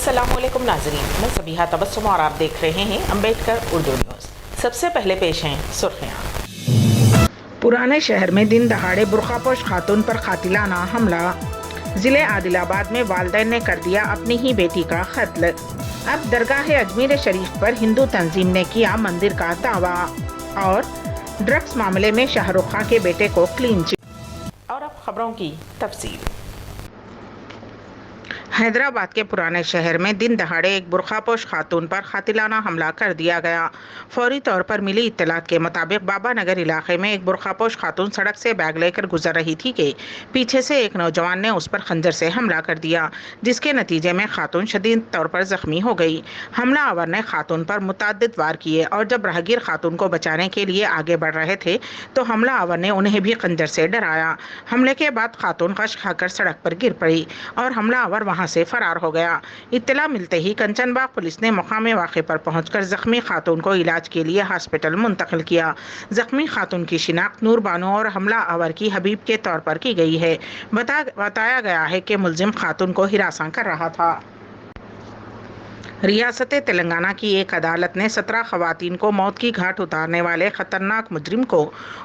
السلام علیکم ناظرین، میں سبیحہ تبسم اور آپ دیکھ رہے ہیں امبیڈکر اردو نیوز۔ سب سے پہلے پیش ہیں سرخیاں۔ پرانے شہر میں دن دہاڑے برقع پوش خاتون پر قاتلانہ حملہ۔ ضلع عادل آباد میں والدین نے کر دیا اپنی ہی بیٹی کا قتل۔ اب درگاہ اجمیر شریف پر ہندو تنظیم نے کیا مندر کا دعویٰ۔ اور ڈرگس معاملے میں شاہ رخ خان کے بیٹے کو کلین چٹ۔ اور اب خبروں کی تفصیل۔ حیدرآباد کے پرانے شہر میں دن دہاڑے ایک برقع پوش خاتون پر قاتلانہ حملہ کر دیا گیا۔ فوری طور پر ملی اطلاعات کے مطابق بابا نگر علاقے میں ایک برقع پوش خاتون سڑک سے بیگ لے کر گزر رہی تھی کہ پیچھے سے ایک نوجوان نے اس پر خنجر سے حملہ کر دیا، جس کے نتیجے میں خاتون شدید طور پر زخمی ہو گئی۔ حملہ آور نے خاتون پر متعدد وار کیے اور جب راہگیر خاتون کو بچانے کے لیے آگے بڑھ رہے تھے تو حملہ آور نے انہیں بھی خنجر سے ڈرایا۔ حملے کے بعد خاتون غش کھا کر سڑک پر گر پڑی اور حملہ آور وہاں سے فرار ہو گیا۔ اطلاع ملتے ہی کنچن باغ پولیس نے مقام واقعے پر پہنچ کر زخمی خاتون کو علاج کے لیے ہاسپٹل منتقل کیا۔ زخمی خاتون کی شناخت نور بانو اور حملہ آور کی حبیب کے طور پر کی گئی ہے۔ بتایا گیا ہے کہ ملزم خاتون کو ہراساں کر رہا تھا۔ ریاست تلنگانہ کی ایک عدالت نے 17 خواتین کو موت کی گھاٹ اتارنے والے خطرناک مجرم کو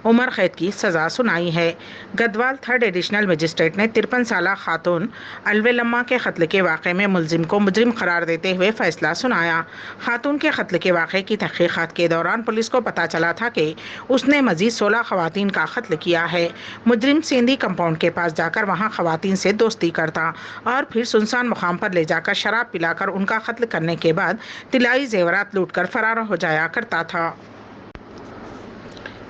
عمر قید کی سزا سنائی ہے۔ گدوال 3rd ایڈیشنل مجسٹریٹ نے 53 سالہ خاتون الویلما کے قتل کے واقعے میں ملزم کو مجرم قرار دیتے ہوئے فیصلہ سنایا۔ خاتون کے قتل کے واقعے کی تحقیقات کے دوران پولیس کو پتہ چلا تھا کہ اس نے مزید 16 خواتین کا قتل کیا ہے۔ مجرم سیندھی کمپاؤنڈ کے پاس جا کر وہاں خواتین سے دوستی کرتا اور پھر سنسان مقام پر لے جا کر شراب پلا کر ان کا قتل کرنے کے بعد طلائی زیورات لوٹ کر فرار ہو جایا کرتا تھا۔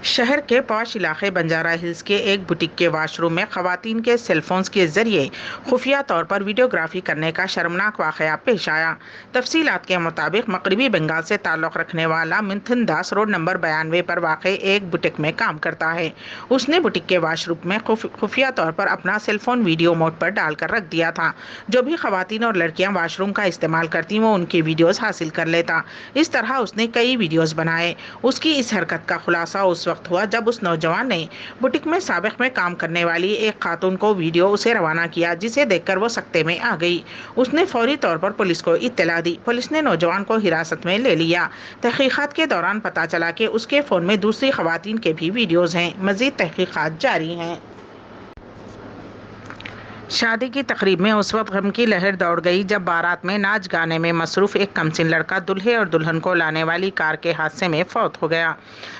شہر کے پوش علاقے بنجارہ ہلز کے ایک بوٹیک کے واش روم میں خواتین کے سیل فونز کے ذریعے خفیہ طور پر ویڈیوگرافی کرنے کا شرمناک واقعہ پیش آیا۔ تفصیلات کے مطابق مغربی بنگال سے تعلق رکھنے والا منتھن داس روڈ نمبر 92 پر واقع ایک بوٹیک میں کام کرتا ہے۔ اس نے بوٹیک کے واش روم میں خفیہ طور پر اپنا سیل فون ویڈیو موڈ پر ڈال کر رکھ دیا تھا۔ جو بھی خواتین اور لڑکیاں واش روم کا استعمال کرتی وہ ان کی ویڈیوز حاصل کر لیتا۔ اس طرح اس نے کئی ویڈیوز بنائے۔ اس کی اس حرکت کا خلاصہ اس وقت ہوا جب اس نوجوان نے بوٹیک میں سابق میں کام کرنے والی ایک خاتون کو ویڈیو اسے روانہ کیا، جسے دیکھ کر وہ سکتے میں آ گئی۔ اس نے فوری طور پر پولیس کو اطلاع دی۔ پولیس نے نوجوان کو حراست میں لے لیا۔ تحقیقات کے دوران پتہ چلا کہ اس کے فون میں دوسری خواتین کے بھی ویڈیوز ہیں۔ مزید تحقیقات جاری ہیں۔ شادی کی تقریب میں اس وقت غم کی لہر دوڑ گئی جب بارات میں ناچ گانے میں مصروف ایک کمسن لڑکا دلہے اور دلہن کو لانے والی کار کے حادثے میں فوت ہو گیا۔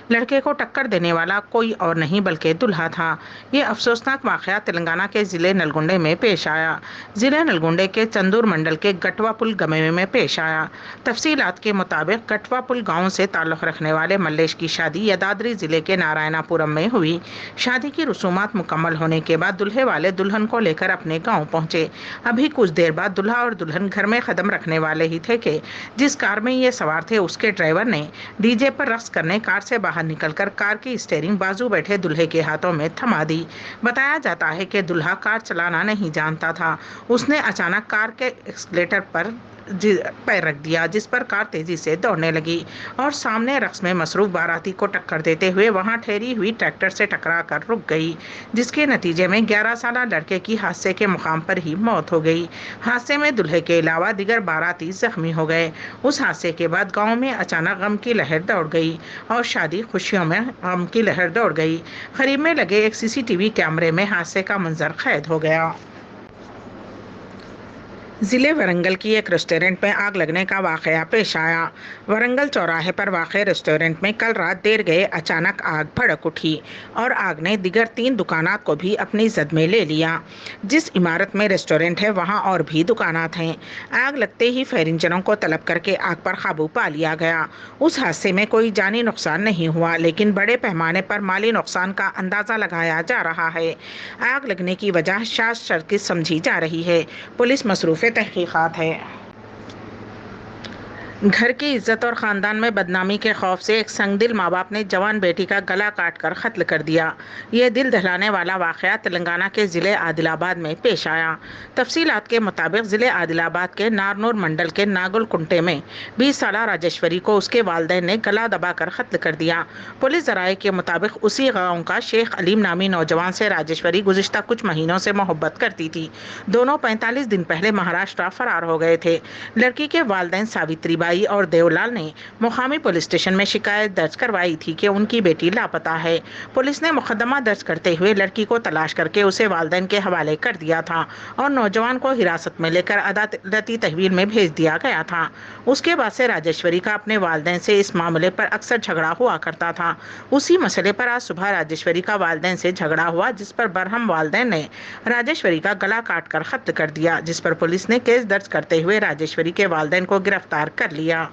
لڑکے کو ٹکر دینے والا کوئی اور نہیں بلکہ دلہا تھا۔ یہ افسوسناک واقعہ تلنگانہ کے ضلع نلگنڈے میں پیش آیا۔ ضلع نلگنڈے کے چندور منڈل کے گٹوا پل گمے میں پیش آیا۔ تفصیلات کے مطابق گٹوا پل گاؤں سے تعلق رکھنے والے ملیش کی شادی یدادری ضلع کے نارائنا پورم میں ہوئی۔ شادی کی رسومات مکمل ہونے کے بعد دلہے والے دلہن کو لے کر اپنے گاؤں پہنچے۔ ابھی کچھ دیر بعد دلہا اور دلہن گھر میں قدم رکھنے والے ہی تھے کہ جس کار میں یہ سوار تھے اس کے ڈرائیور نے ڈی جے پر رقص کرنے کار سے باہر نکل کر کار کی اسٹیئرنگ بازو بیٹھے دلہے کے ہاتھوں میں تھما دی۔ بتایا جاتا ہے کہ دلہا کار چلانا نہیں جانتا تھا۔ اس نے اچانک کار کے ایکسیلیٹر پر پیر رکھ دیا، جس پر کار تیزی سے دوڑنے لگی اور سامنے رقص میں مصروف باراتی کو ٹکر دیتے ہوئے وہاں ٹھہری ہوئی ٹریکٹر سے ٹکرا کر رک گئی، جس کے نتیجے میں 11 سالہ لڑکے کی حادثے کے مقام پر ہی موت ہو گئی۔ حادثے میں دلہے کے علاوہ دیگر باراتی زخمی ہو گئے۔ اس حادثے کے بعد گاؤں میں اچانک غم کی لہر دوڑ گئی اور شادی خوشیوں میں غم کی لہر دوڑ گئی۔ قریب میں لگے ایک CCTV کیمرے میں حادثے کا منظر قید ہو گیا۔ ضلع ورنگل کی ایک ریسٹورنٹ میں آگ لگنے کا واقعہ پیش آیا۔ ورنگل چوراہے پر واقع ریسٹورنٹ میں کل رات دیر گئے اچانک آگ بھڑک اٹھی اور آگ نے دیگر 3 دکانات کو بھی اپنی زد میں لے لیا۔ جس عمارت میں ریسٹورنٹ ہے وہاں اور بھی دکانات ہیں۔ آگ لگتے ہی فائر انجنوں کو طلب کر کے آگ پر قابو پا لیا گیا۔ اس حادثے میں کوئی جانی نقصان نہیں ہوا، لیکن بڑے پیمانے پر مالی نقصان کا اندازہ لگایا جا رہا ہے۔ آگ لگنے کی وجہ شارٹ سرکٹ سمجھی جا رہی ہے۔ پولیس مصروف تحقیقات ہے۔ घर की इज्जत और खानदान में बदनामी के खौफ से एक संगदिल माँ बाप ने जवान बेटी का गला काट कर कत्ल कर दिया। ये दिल दहलाने वाला वाक़या तेलंगाना के ज़िले आदिलाबाद में पेश आया। तफसीलात के मुताबिक ज़िले आदिलाबाद के नारनूर मंडल के नागुलकुंटे में 20 साला राजेश्वरी को उसके वालिदैन ने गला दबाकर कत्ल कर दिया। पुलिस ज़राए के मुताबिक उसी गाँव का शेख अलीम नामी नौजवान से राजेश्वरी गुज़िश्ता कुछ महीनों से मोहब्बत करती थी। दोनों 45 दिन पहले महाराष्ट्र फरार हो गए थे। लड़की के वालिदैन सावित्री और देवलाल ने मुकामी पुलिस स्टेशन में शिकायत दर्ज करवाई थी कि उनकी बेटी लापता है। पुलिस ने मुकदमा दर्ज करते हुए लड़की को तलाश करके उसे वालिदैन के हवाले कर दिया था और नौजवान को हिरासत में लेकर अदालती तहवील में भेज दिया गया था। उसके बाद से राजेश्वरी का अपने वालिदैन से इस मामले पर अक्सर झगड़ा हुआ करता था। उसी मसले पर आज सुबह राजेश्वरी का वालिदैन से झगड़ा हुआ, जिस पर बरहम वालिदैन ने राजेश्वरी का गला काट कर कत्ल कर दिया, जिस पर पुलिस ने केस दर्ज करते हुए राजेश्वरी के वालिदैन को गिरफ्तार कर लिया।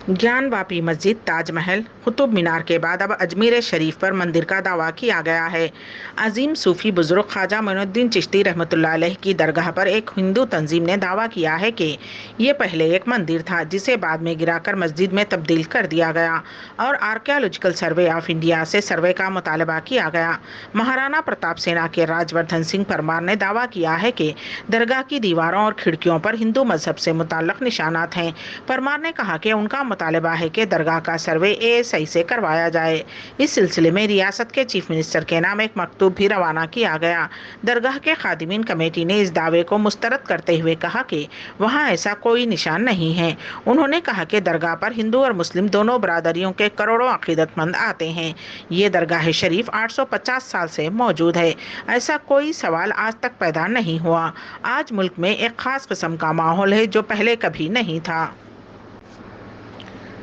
ज्ञानवापी मस्जिद, ताजमहल, कुतुब मीनार के बाद अब अजमेर शरीफ पर मंदिर का दावा किया गया है। अजीम सूफी बुजुर्ग ख्वाजा मोइनुद्दीन चिश्ती रहमतुल्लाह अलैह की दरगाह पर एक हिंदू तंजीम ने दावा किया है कि ये पहले एक मंदिर था, जिसे बाद में गिराकर मस्जिद में तब्दील कर दिया गया और आर्कियोलॉजिकल सर्वे ऑफ इंडिया से सर्वे का मुतालबा किया गया। महाराणा प्रताप सेना के राजवर्धन सिंह परमार ने दावा किया है कि दरगाह की दीवारों और खिड़कियों पर हिंदू मजहब से मुताल्लिक निशानात हैं। परमार ने कहा कि उनका मुतालबा है कि दरगाह का सर्वे ASI से करवाया जाए। इस सिलसिले में रियासत के चीफ मिनिस्टर के नाम एक मकतूब भी रवाना किया गया। दरगाह के खादिमीन कमेटी ने इस दावे को मुस्तरद करते हुए कहा कि वहां ऐसा कोई निशान नहीं है। उन्होंने कहा कि दरगाह पर हिंदू और मुस्लिम दोनों बरादरियों के करोड़ों अकीदतमंद आते हैं। ये दरगाह शरीफ 850 साल से मौजूद है। ऐसा कोई सवाल आज तक पैदा नहीं हुआ। आज मुल्क में एक खास किस्म का माहौल है जो पहले कभी नहीं था।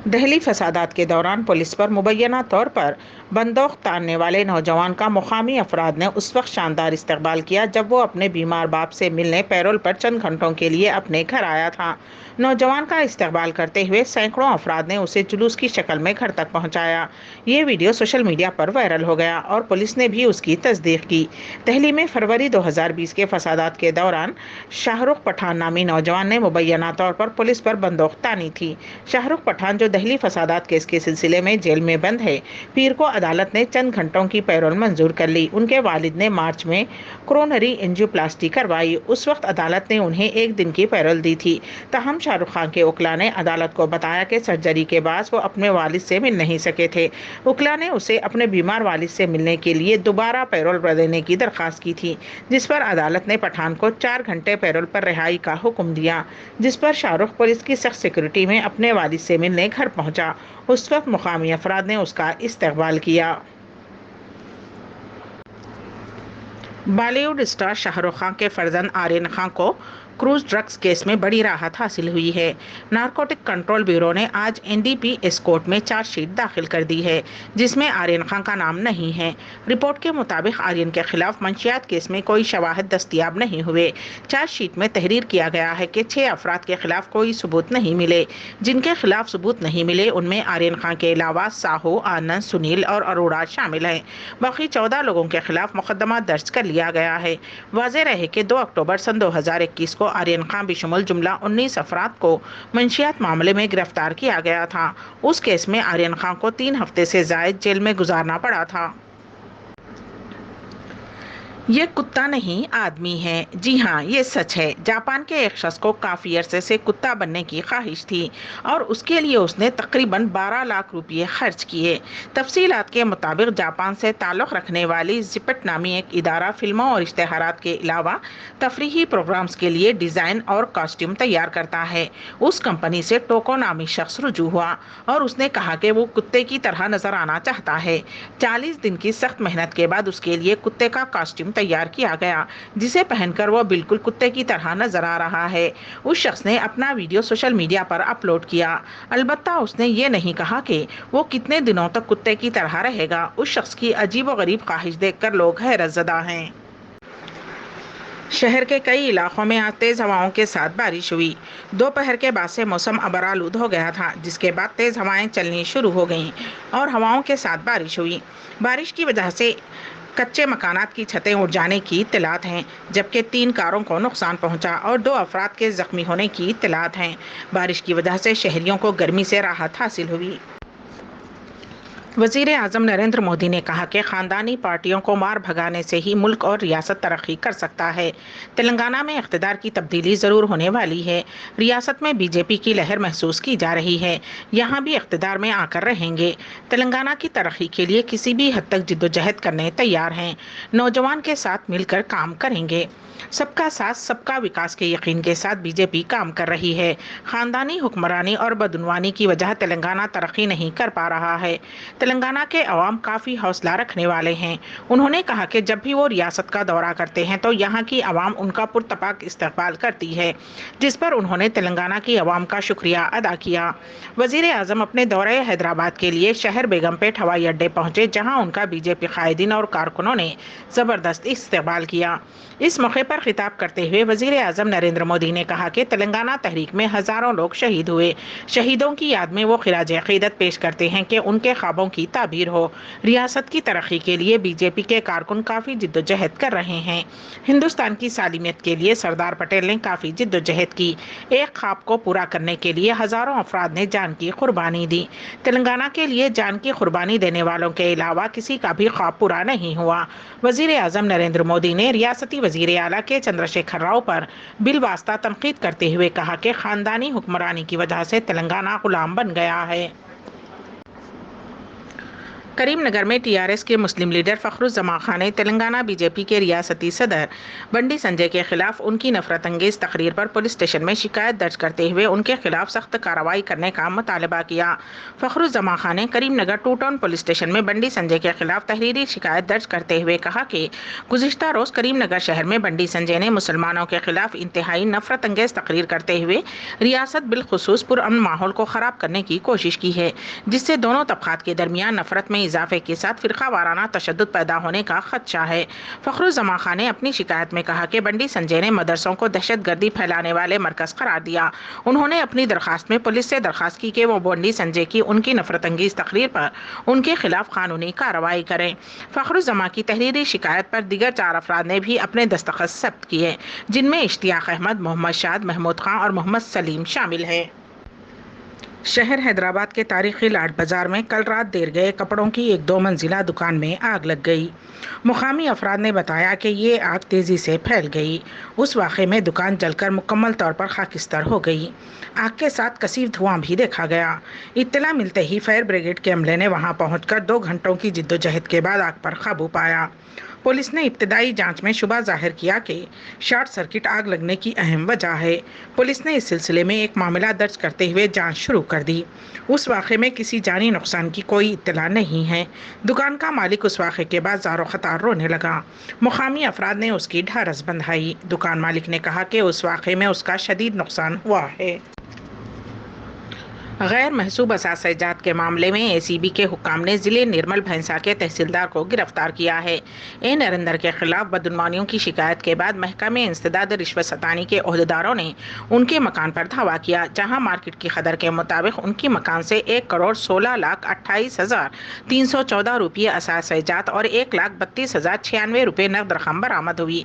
दहली फसादात के दौरान पुलिस पर मुबैना तौर पर बंदूक तानने वाले नौजवान का मुकामी अफराद ने उस वक्त शानदार इस्तकबाल किया जब वो अपने बीमार बाप से मिलने पैरोल पर चंद घंटों के लिए अपने घर आया था। नौजवान का इस्तकबाल करते हुए सैकड़ों अफराद ने उसे जुलूस की शक्ल में घर तक पहुंचाया। ये वीडियो सोशल मीडिया पर वायरल हो गया और पुलिस ने भी उसकी तस्दीक की। दिल्ली में फरवरी 2020 के फसादात के दौरान शाहरुख पठान नामी नौजवान ने मुबैना तौर पर पुलिस पर बंदूक तानी थी। शाहरुख पठान, जो दिल्ली फसादात केस के सिलसिले में जेल में बंद है, पीर को अदालत ने चंद घंटों की पैरोल मंजूर कर ली। उनके वालिद ने मार्च में कोरोनरी एंजियोप्लास्टी करवाई। उस वक्त अदालत ने उन्हें 1 दिन की पैरोल दी थी। ताहम शाहरुख खान के वकील ने अदालत को बताया कि सर्जरी के बाद वो अपने वालिद से मिल नहीं सके थे। वकील ने उसे अपने बीमार वालिद से मिलने के लिए दोबारा पैरोल पर देने की दरख्वास्त की थी, जिस पर अदालत ने पठान को 4 घंटे पैरोल पर रिहाई का हुक्म दिया, जिस पर शाहरुख पुलिस की सख्त सिक्योरिटी में अपने वालिद से मिलने घर पहुंचा। उस वक्त मुकामी अफराद ने उसका इस्तकबाल किया। बॉलीवुड स्टार शाहरुख खान के फर्जंद आर्यन खान को क्रूज ड्रग्स केस में बड़ी राहत हासिल हुई है। नारकोटिक कंट्रोल ब्यूरो ने आज NDPS कोर्ट में चार्जशीट दाखिल कर दी है, जिसमें आर्यन खान का नाम नहीं है। रिपोर्ट के मुताबिक आर्यन के खिलाफ मंशियात केस में कोई शवाहिद दस्तयाब नहीं हुए। चार्जशीट में तहरीर किया गया है कि 6 अफराद के खिलाफ कोई सबूत नहीं मिले। जिनके खिलाफ सबूत नहीं मिले उनमें आर्यन खान के अलावा साहू, आनंद, सुनील और अरोड़ा शामिल हैं। बाकी 14 लोगों के खिलाफ मुकदमा दर्ज कर लिया गया है। वाज़ेह रहे कि 2 अक्टूबर सन 2021 को आर्यन खान बिशमुल जुमला 19 अफराद को मंशियात मामले में गिरफ्तार किया गया था। उस केस में आर्यन खान को 3 हफ्ते से जायद जेल में गुजारना पड़ा था। ये कुत्ता नहीं आदमी है। जी हाँ, ये सच है। जापान के एक शख्स को काफ़ी अरसे से कुत्ता बनने की ख्वाहिश थी और उसके लिए उसने तकरीबन 12 लाख रुपये खर्च किए। तफसीलात के मुताबिक जापान से ताल्लुक़ रखने वाली जिपेट नामी एक इदारा फिल्मों और इश्तेहारात के अलावा तफरीही प्रोग्राम्स के लिए डिज़ाइन और कॉस्ट्यूम तैयार करता है। उस कंपनी से टोको नामी शख्स रुजू हुआ और उसने कहा कि वो कुत्ते की तरह नजर आना चाहता है। 40 दिन की सख्त मेहनत के बाद उसके लिए कुत्ते का कॉस्ट्यूम तैयार किया गया, जिसे पहनकर वो बिल्कुल कुत्ते की तरह नजर आ रहा है। उस शख्स ने अपना वीडियो सोशल मीडिया पर अपलोड किया। अलबत्ता उसने ये नहीं कहा कि वो कितने दिनों तक कुत्ते की तरह रहेगा। उस शख्स की अजीब व गरीब ख्वाहिश देखकर लोग हैरतज़दा हैं। शहर के कई इलाकों में आज तेज़ हवाओं के साथ बारिश हुई। दोपहर के बाद से मौसम अबरालूद हो गया था, जिसके बाद तेज़ हवाएं चलनी शुरू हो गईं और हवाओं के साथ बारिश हुई। बारिश की वजह से कच्चे मकानात की छतें उड़ जाने की इत्तलात हैं, जबकि 3 कारों को नुकसान पहुंचा और 2 अफराद के जख्मी होने की इत्तलात हैं। बारिश की वजह से शहरियों को गर्मी से राहत हासिल हुई। वज़ीर आज़म नरेंद्र मोदी ने कहा कि ख़ानदानी पार्टियों को मार भगाने से ही मुल्क और रियासत तरक्की कर सकता है। तेलंगाना में इक़्तिदार की तब्दीली ज़रूर होने वाली है। रियासत में बीजेपी की लहर महसूस की जा रही है। यहाँ भी इक़्तिदार में आकर रहेंगे। तेलंगाना की तरक्की के लिए किसी भी हद तक जिद्दोजहद करने तैयार हैं। नौजवान के साथ मिलकर काम करेंगे। सबका साथ सबका विकास के यकीन के साथ बीजेपी काम कर रही है। ख़ानदानी हुक्मरानी और बदउनवानी की वजह तेलंगाना तरक्की नहीं कर पा रहा है। तेलंगाना के अवाम काफ़ी हौसला रखने वाले हैं। उन्होंने कहा कि जब भी वो रियासत का दौरा करते हैं तो यहाँ की अवाम उनका पुरतपाक इस्तकबाल करती है, जिस पर उन्होंने तेलंगाना की अवाम का शुक्रिया अदा किया। वज़ीर आज़म अपने दौरे हैदराबाद के लिए शहर बेगमपेट हवाई अड्डे पहुँचे, जहाँ उनका बीजेपी कायदीन और कारकुनों ने ज़बरदस्त इस्तकबाल किया। इस मौके पर खिताब करते हुए वज़ीर आज़म नरेंद्र मोदी ने कहा कि तेलंगाना तहरीक में हज़ारों लोग शहीद हुए। शहीदों की याद में वो खिराज अक़ीदत पेश करते हैं कि उनके ख्वाबों की ताबीर हो। रियासत की तरक्की के लिए बीजेपी के कारकुन काफ़ी जिद्दोजहद कर रहे हैं। हिंदुस्तान की सालिमियत के लिए सरदार पटेल ने काफ़ी जिद्दोजहद की। एक ख्वाब को पूरा करने के लिए हज़ारों अफराद ने जान की कुर्बानी दी। तेलंगाना के लिए जान की कुर्बानी देने वालों के अलावा किसी का भी ख्वाब पूरा नहीं हुआ। वज़ीर आज़म नरेंद्र मोदी ने रियासती वज़ीर आला के चंद्रशेखर राव पर बिलवास्ता तनकीद करते हुए कहा कि ख़ानदानी हुक्मरानी की वजह से तेलंगाना गुलाम बन गया है। करीमनगर में टीआरएस के मुस्लिम लीडर फ़खरुज़्ज़मा खान ने तेलंगाना बीजेपी के रियासती सदर बंडी संजय के खिलाफ उनकी नफरत अंगेज़ तकरीर पर पुलिस स्टेशन में शिकायत दर्ज करते हुए उनके खिलाफ सख्त कार्रवाई करने का मुतालबा किया। फ़खरुज़्ज़मा खान ने करीमनगर 2 टाउन पुलिस स्टेशन में बंडी संजय के खिलाफ तहरीरी शिकायत दर्ज करते हुए कहा कि गुज़िश्ता रोज़ करीमनगर शहर में बंडी संजय ने मुसलमानों के खिलाफ इंतहाई नफरत अंगेज़ तकरीर करते हुए रियासत बिलखुसूस पुरअमन माहौल को ख़राब करने की कोशिश की है, जिससे दोनों तबक़ात के दरमियान नफरत में इजाफे के साथ फिरका वाराना तशद्दुद पैदा होने का खदशा है। फ़खरुज़्ज़मा खान ने अपनी शिकायत में कहा कि बंडी संजय ने मदरसों को दहशतगर्दी फैलाने वाले मरकज़ करार दिया। उन्होंने अपनी दरखास्त में पुलिस से दरखास्त की कि वो बंडी संजय की उनकी नफरत अंगेज़ तकरीर पर उनके खिलाफ कानूनी कार्रवाई करें। फ़खरुज़्ज़मा की तहरीरी शिकायत पर दीगर 4 अफराद ने भी अपने दस्तखत ज़ब्त किए, जिनमें इश्तियाक अहमद, मोहम्मद शाद, महमूद खां और मोहम्मद सलीम शामिल हैं। शहर हैदराबाद के तारीखी लाड बाज़ार में कल रात देर गए कपड़ों की एक 2 मंजिला दुकान में आग लग गई। मुकामी अफराद ने बताया कि ये आग तेज़ी से फैल गई। उस वाक़े में दुकान जलकर मुकम्मल तौर पर खाकिस्तार हो गई। आग के साथ कसीफ धुआं भी देखा गया। इत्तला मिलते ही फायर ब्रिगेड के अमले ने वहां पहुंचकर 2 घंटों की जिद्दोजहद के बाद आग पर काबू पाया। पुलिस ने इब्तदाई जांच में शुबा जाहिर किया कि शॉर्ट सर्किट आग लगने की अहम वजह है। पुलिस ने इस सिलसिले में एक मामला दर्ज करते हुए जांच शुरू कर दी। उस वाक़े में किसी जानी नुकसान की कोई इत्तला नहीं है। दुकान का मालिक उस वाक़े के बाद ज़ारो ख़तार रोने लगा। मुकामी अफराद ने उसकी ढारस बंधाई। दुकान मालिक ने कहा कि उस वाक़े में उसका शदीद नुकसान हुआ है। गैर महसूब असासजात के मामले में एसीबी के हुक्काम ने ज़िले निर्मल भैंसा के तहसीलदार को गिरफ्तार किया है। नरेंद्र के खिलाफ बदगुमानियों की शिकायत के बाद महकमे इंसदाद रिश्वत सतानी के ओहदेदारों ने उनके मकान पर धावा किया, जहां मार्केट की खदर के मुताबिक उनकी मकान से 1,16,28,314 रुपये असासजात और 1,32,096 रुपये नकद रकम बरामद हुई,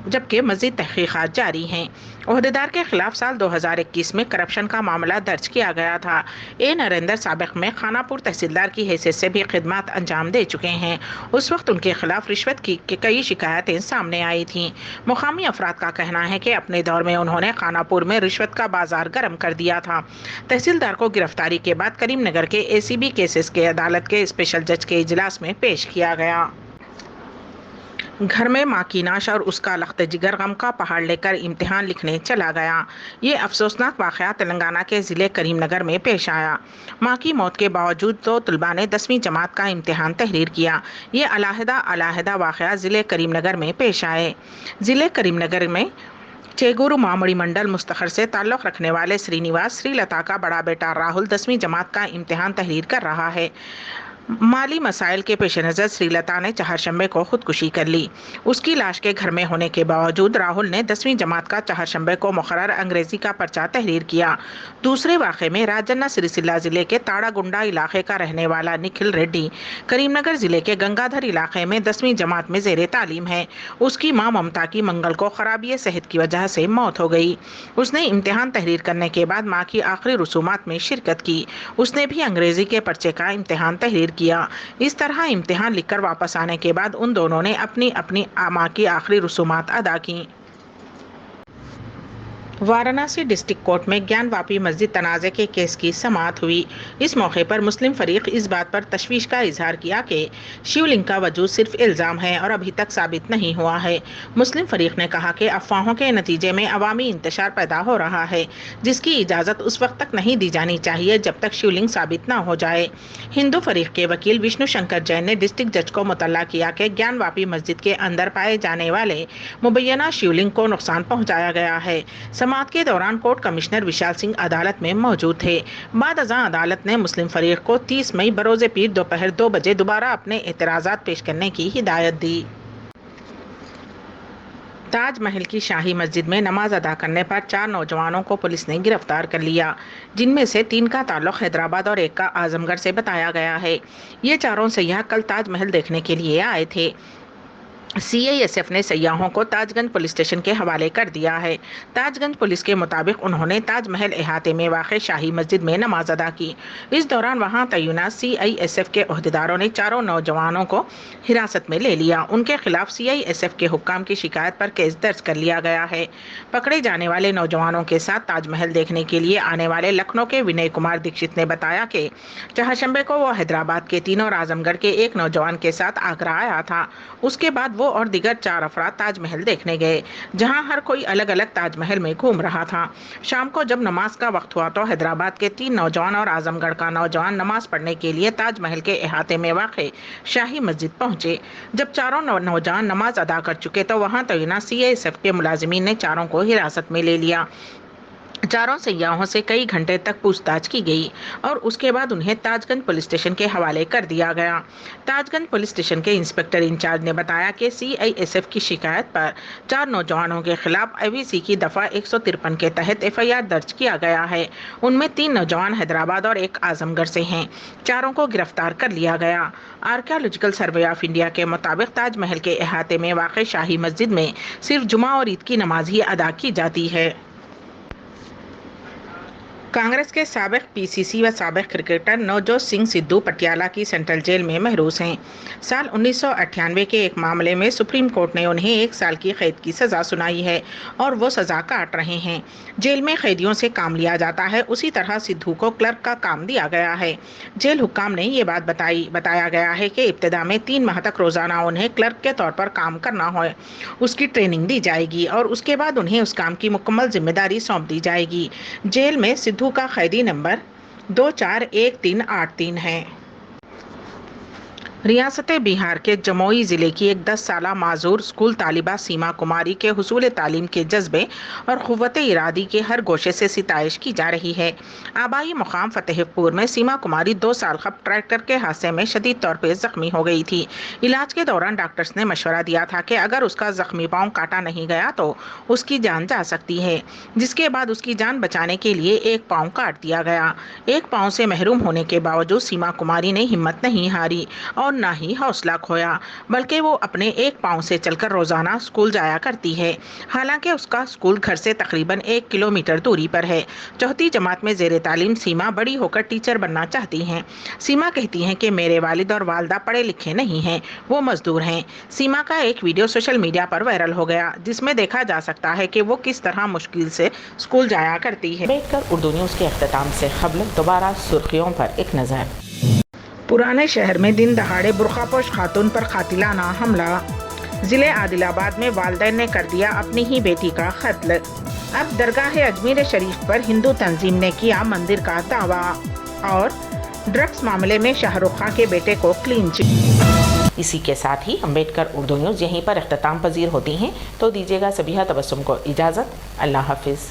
जबकि मज़ीद तहक़ीक़ात जारी हैं। ओहदेदार के खिलाफ साल 2021 में करप्शन का मामला दर्ज किया गया था। नरेंद्र साबिक़ में खानापुर तहसीलदार की हैसियत से भी खिदमत अंजाम दे चुके हैं। उस वक्त उनके खिलाफ रिश्वत की कई शिकायतें सामने आई थीं। मुकामी अफराद का कहना है कि अपने दौर में उन्होंने खानापुर में रिश्वत का बाजार गर्म कर दिया था। तहसीलदार को गिरफ्तारी के बाद करीमनगर के एसीबी केसेस के अदालत के स्पेशल जज के इजलास में पेश किया गया। घर में माँ की नाश और उसका लख्त जिगर गम का पहाड़ लेकर इम्तिहान लिखने चला गया। ये अफसोसनाक वाक़या तेलंगाना के ज़िले करीमनगर में पेश आया। माँ की मौत के बावजूद 2 तलबा ने 10वीं जमात का इम्तिहान तहरीर किया। ये अलहदा वाक़या ज़िले करीमनगर में पेश आए। ज़िले करीमनगर में चेगूरू मामड़ी मंडल मुस्तखर से ताल्लुक़ रखने वाले श्रीनिवास श्रीलता का बड़ा बेटा राहुल 10वीं जमात का इम्तिहान तहरीर कर रहा है। माली मसाइल के पेश नज़र श्रीलता ने चहारशंबे को खुदकुशी कर ली। उसकी लाश के घर में होने के बावजूद राहुल ने 10वीं जमात का चहारशंबे को मुकर्रर अंग्रेजी का पर्चा तहरीर किया। दूसरे वाक़े में राजन्ना सिरिसिल्ला जिले के ताड़ागुंडा इलाके का रहने वाला निखिल रेड्डी करीमनगर जिले के गंगाधर इलाके में 10वीं जमात में ज़ेरे तालीम है। उसकी मां ममता की मंगल को खराबी सेहत की वजह से मौत हो गई। उसने इम्तिहान तहरीर करने के बाद मां की आखिरी रसूमात में शिरकत की। उसने भी अंग्रेजी के पर्चे का इम्तिहान तहरीर किया। इस तरह इम्तिहान लिखकर वापस आने के बाद उन दोनों ने अपनी अपनी मां की आखिरी रसूमात अदा की। वाराणसी डिस्ट्रिक्ट कोर्ट में ज्ञानवापी मस्जिद तनाज़े के केस की समाअत हुई। इस मौके पर मुस्लिम फरीक इस बात पर तशवीश का इजहार किया कि शिवलिंग का वजूद सिर्फ इल्ज़ाम है और अभी तक साबित नहीं हुआ है। मुस्लिम फरीक ने कहा कि अफवाहों के नतीजे में अवामी इंतशार पैदा हो रहा है, जिसकी इजाज़त उस वक्त तक नहीं दी जानी चाहिए जब तक शिवलिंग साबित न हो जाए। हिंदू फरीक के वकील विष्णु शंकर जैन ने डिस्ट्रिक्ट जज को मुतल्ला किया कि ज्ञानवापी मस्जिद के अंदर पाए जाने वाले मुबैना शिवलिंग को नुकसान पहुँचाया गया है। समाअत के दौरान कोर्ट कमिश्नर विशाल सिंह अदालत में मौजूद थे। बाद अज़ां अदालत ने मुस्लिम फरीक को 30 मई बरोज़े पीर दोपहर 2 बजे दोबारा अपने एतराज़ात पेश करने की हिदायत दी। ताजमहल की शाही मस्जिद में नमाज अदा करने पर 4 नौजवानों को पुलिस ने गिरफ्तार कर लिया, जिनमें से 3 का ताल्लुक हैदराबाद और 1 का आजमगढ़ से बताया गया है। ये चारों सयाह कल ताजमहल देखने के लिए आए थे। CISF ने सयाहों को ताजगंज पुलिस स्टेशन के हवाले कर दिया है। ताजगंज पुलिस के मुताबिक उन्होंने ताजमहल अहाते में वाक़ शाही मस्जिद में नमाज अदा की। इस दौरान वहां तैनात CISF के अहदेदारों ने चारों नौजवानों को हिरासत में ले लिया। उनके खिलाफ CISF के हुक्काम की शिकायत पर केस दर्ज कर लिया गया है। पकड़े जाने वाले नौजवानों के साथ ताजमहल देखने के लिए आने वाले लखनऊ के विनय कुमार दीक्षित ने बताया कि चहारशंबे को वो हैदराबाद के 3 और आजमगढ़ के 1 नौजवान के साथ आगरा आया था। उसके बाद वो और दीगर 4 अफराद ताजमहल देखने गए, जहां हर कोई अलग अलग ताजमहल में घूम रहा था। शाम को जब नमाज का वक्त हुआ तो हैदराबाद के 3 नौजवान और आजमगढ़ का नौजवान नमाज पढ़ने के लिए ताजमहल के अहाते में वाक़ शाही मस्जिद पहुंचे। जब चारों नौजवान नमाज अदा कर चुके तो वहां तैनात CISF के मुलाजिमीन ने चारों को हिरासत में ले लिया। चारों सयाहों से कई घंटे तक पूछताछ की गई और उसके बाद उन्हें ताजगंज पुलिस स्टेशन के हवाले कर दिया गया। ताजगंज पुलिस स्टेशन के इंस्पेक्टर इंचार्ज ने बताया कि CISF की शिकायत पर 4 नौजवानों के खिलाफ IVC की दफ़ा 153 के तहत FIR दर्ज किया गया है। उनमें 3 नौजवान हैदराबाद और 1 आजमगढ़ से हैं। चारों को गिरफ्तार कर लिया गया। आर्कियोलॉजिकल सर्वे ऑफ इंडिया के मुताबिक ताजमहल के अहाते में वाक़ शाही मस्जिद में सिर्फ जुमा और ईद की नमाज ही अदा की जाती है। कांग्रेस के साबिक PCC व साबिक क्रिकेटर नवजोत सिंह सिद्धू पटियाला की सेंट्रल जेल में महरूस हैं। साल 1998 के एक मामले में सुप्रीम कोर्ट ने उन्हें 1 साल की कैद की सज़ा सुनाई है और वो सज़ा काट रहे हैं। जेल में कैदियों से काम लिया जाता है, उसी तरह सिद्धू को क्लर्क का काम दिया गया है। जेल हुक्काम ने ये बात बताया गया है कि इब्तिदा में 3 माह तक रोज़ाना उन्हें क्लर्क के तौर पर काम करना हो, उसकी ट्रेनिंग दी जाएगी और उसके बाद उन्हें उस काम की मुकम्मल जिम्मेदारी सौंप दी जाएगी। जेल में सिद्धू का कैदी नंबर 241383 है। रियासत बिहार के जमुई ज़िले की एक 10 साला माजूर स्कूल तालिबा सीमा कुमारी के हुसूल तालीम के जज्बे और क़ुव्वत इरादी के हर गोशे से सिताइश की जा रही है। आबाई मुकाम फतेहपुर में सीमा कुमारी 2 साल कबल ट्रैक्टर के हादसे में शदीद तौर पर ज़ख्मी हो गई थी। इलाज के दौरान डॉक्टर्स ने मशवरा दिया था कि अगर उसका ज़ख्मी पाँव काटा नहीं गया तो उसकी जान जा सकती है, जिसके बाद उसकी जान बचाने के लिए 1 पाँव काट दिया गया। 1 पाँव से महरूम होने के बावजूद सीमा कुमारी ने हिम्मत नहीं हारी और न ही हौसला खोया, बल्कि वो अपने 1 पाँव से चलकर रोजाना स्कूल जाया करती है। हालांकि उसका स्कूल घर से तकरीबन 1 किलोमीटर दूरी पर है। 4वीं जमात में ज़ेरे तालीम सीमा बड़ी होकर टीचर बनना चाहती हैं। सीमा कहती हैं कि मेरे वालिद और वालदा पढ़े लिखे नहीं हैं, वो मजदूर हैं। सीमा का एक वीडियो सोशल मीडिया पर वायरल हो गया, जिसमें देखा जा सकता है कि वो किस तरह मुश्किल से स्कूल जाया करती है। अम्बेडकर उर्दू न्यूज़ के अख्ताम से क़बल दोबारा सुर्खियों पर एक नज़र। पुराने शहर में दिन दहाड़े बुर्खापोश खातून पर कातिलाना हमला। ज़िले आदिलाबाद में वालिदैन ने कर दिया अपनी ही बेटी का कत्ल। अब दरगाह अजमेर शरीफ पर हिंदू तंजीम ने किया मंदिर का दावा। और ड्रग्स मामले में शाहरुख खान के बेटे को क्लीन चिट। इसी के साथ ही अम्बेडकर उर्दू न्यूज़ यहीं पर अख्ताम पजीर होती हैं, तो दीजिएगा सबीहा तबस्सुम को इजाज़त। अल्लाह हाफिज़।